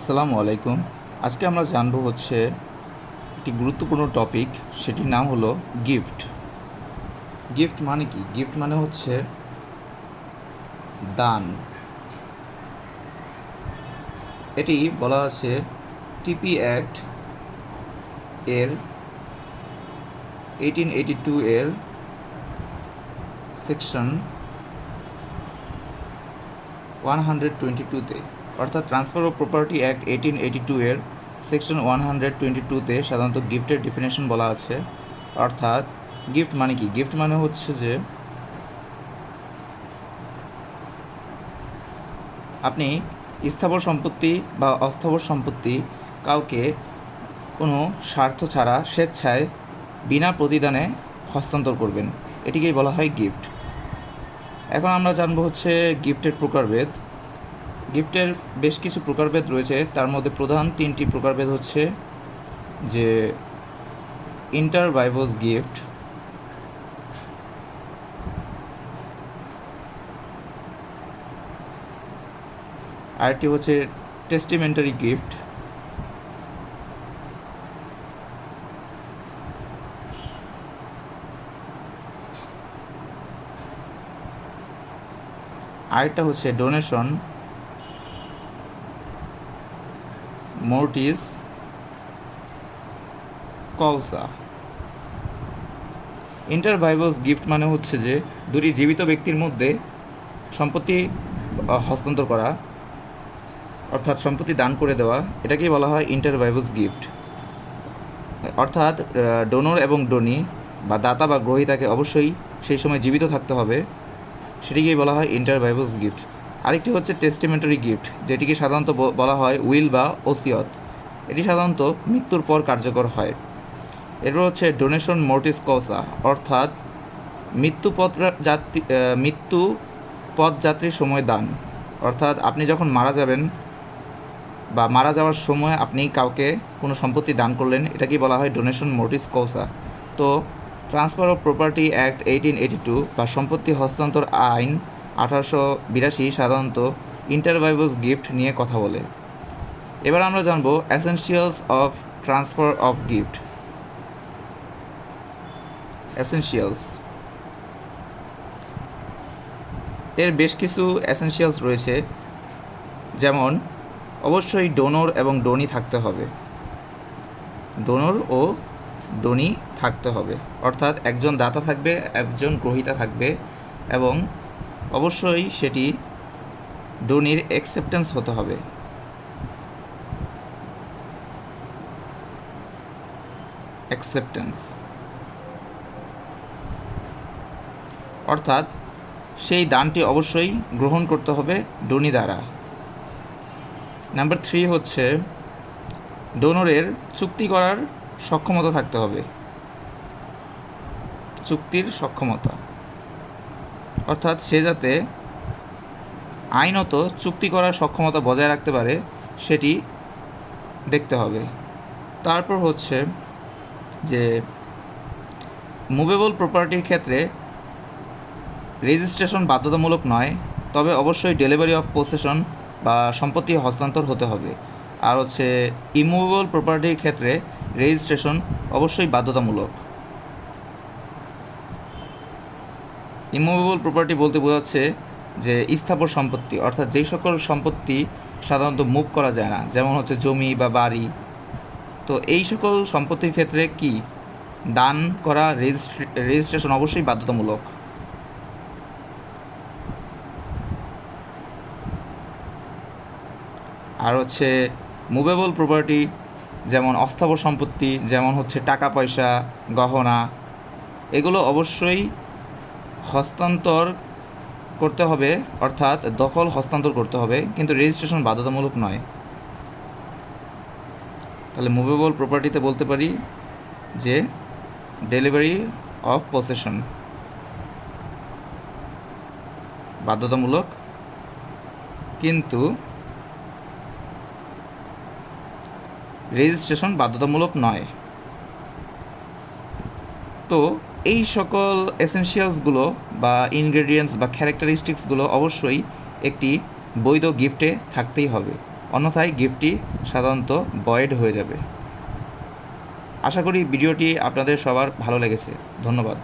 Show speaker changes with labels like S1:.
S1: আসসালামু আলাইকুম। আজকে আমরা জানবো একটি গুরুত্বপূর্ণ টপিক, সেটির নাম হলো গিফট। গিফট মানে কি? গিফট মানে দান। এটি বলা আছে টিপি অ্যাক্ট এর 1882 এর সেকশন 122-তে, অর্থাৎ ট্রান্সফার অফ প্রপার্টি অ্যাক্ট 1882 এর সেকশন 122-তে সাধারণত গিফটের ডেফিনেশন বলা আছে। অর্থাৎ গিফট মানে কি? গিফট মানে যে আপনি স্থাবর সম্পত্তি বা অস্থাবর সম্পত্তি কাউকে কোনো স্বার্থ ছাড়া স্বেচ্ছায় বিনা প্রতিদানে হস্তান্তর করবেন, এটিকেই বলা হয় গিফট। এখন আমরা জানবো গিফটের প্রকারভেদ। গিফটের বেশ কিছু প্রকারভেদ রয়েছে, তার মধ্যে প্রধান তিনটি প্রকারভেদ যে ইন্টার ভাইভোস গিফট, আরেকটি টেস্টিমেন্টারি গিফট, আরেকটা ডোনেশন মোর্টিস কলসা। ইন্টার ভাইভোস গিফট মানে যে দুটি জীবিত ব্যক্তির মধ্যে সম্পত্তি হস্তান্তর করা, অর্থাৎ সম্পত্তি দান করে দেওয়া, এটাকেই বলা হয় ইন্টার ভাইভোস গিফট। অর্থাৎ ডোনর এবং ডোনি বা দাতা বা গ্রহীতাকে অবশ্যই সেই সময় জীবিত থাকতে হবে, সেটিকেই বলা হয় ইন্টার ভাইভোস গিফট। আরেকটি টেস্টিমেন্টারি গিফট, যেটিকে সাধারণত বলা হয় উইল বা ওসিয়ত। এটি সাধারণত মৃত্যুর পর কার্যকর হয়। এরপর ডোনেশন মোর্টিস কসা, অর্থাৎ মৃত্যু পথযাত্রীর সময় দান। অর্থাৎ আপনি যখন মারা যাবেন বা মারা যাওয়ার সময় আপনি কাউকে কোনো সম্পত্তি দান করলেন, এটাকেই বলা হয় ডোনেশন মোর্টিস কসা। তো ট্রান্সফার অফ প্রপার্টি অ্যাক্ট 1882 বা সম্পত্তি হস্তান্তর আইন 1882 সাধারণত ইন্টার ভাইভোস গিফট নিয়ে কথা বলে। এবার আমরা জানবো essentials of transfer of gift. Essentials এর বেশ কিছু এসেনশিয়ালস রয়েছে, যেমন অবশ্যই ডোনর এবং ডোনি থাকতে হবে। ডোনর ও ডোনি থাকতে হবে, অর্থাৎ একজন দাতা থাকবে, একজন গ্রহীতা থাকবে, এবং অবশ্যই সেটি ডোনির অ্যাকসেপ্টেন্স হতে হবে। অ্যাকসেপ্টেন্স অর্থাৎ সেই দানটি অবশ্যই গ্রহণ করতে হবে ডোনি দ্বারা। নাম্বার 3 ডোনরের চুক্তি করার সক্ষমতা থাকতে হবে। চুক্তির সক্ষমতা অর্থাৎ সে যাতে আইনত চুক্তি করার সক্ষমতা বজায় রাখতে পারে, সেটি দেখতে হবে। তারপর যে মুভেবল প্রপার্টির ক্ষেত্রে রেজিস্ট্রেশন বাধ্যতামূলক নয়, তবে অবশ্যই ডেলিভারি অফ পসেশন বা সম্পত্তি হস্তান্তর হতে হবে। আর ইমুভেবল প্রপার্টির ক্ষেত্রে রেজিস্ট্রেশন অবশ্যই বাধ্যতামূলক। ইমুভেবল প্রপার্টি বলতে বোঝাচ্ছে যে স্থাবর সম্পত্তি, অর্থাৎ যেই সকল সম্পত্তি সাধারণত মুভ করা যায় না, যেমন জমি বা বাড়ি। তো এই সকল সম্পত্তির ক্ষেত্রে কি দান করা রেজিস্ট্রেশন অবশ্যই বাধ্যতামূলক। আর মুভেবল প্রপার্টি যেমন অস্থাবর সম্পত্তি, যেমন টাকা পয়সা, গহনা, এগুলো অবশ্যই হস্তান্তর করতে হবে, অর্থাৎ দখল হস্তান্তর করতে হবে, কিন্তু রেজিস্ট্রেশন বাধ্যতামূলক নয়। তাহলে মুভেবল প্রপার্টিতে বলতে পারি যে ডেলিভারি অফ পসেশন বাধ্যতামূলক, কিন্তু রেজিস্ট্রেশন বাধ্যতামূলক নয়। তো এই সকল এসেনশিয়ালসগুলো বা ইনগ্রেডিয়েন্টস বা ক্যারেক্টারিস্টিক্সগুলো অবশ্যই একটি বৈধ গিফটে থাকতেই হবে। অন্যথায় গিফটটি সাধারণত ভয়েড হয়ে যাবে। আশা করি ভিডিওটি আপনাদের সবার ভালো লেগেছে। ধন্যবাদ।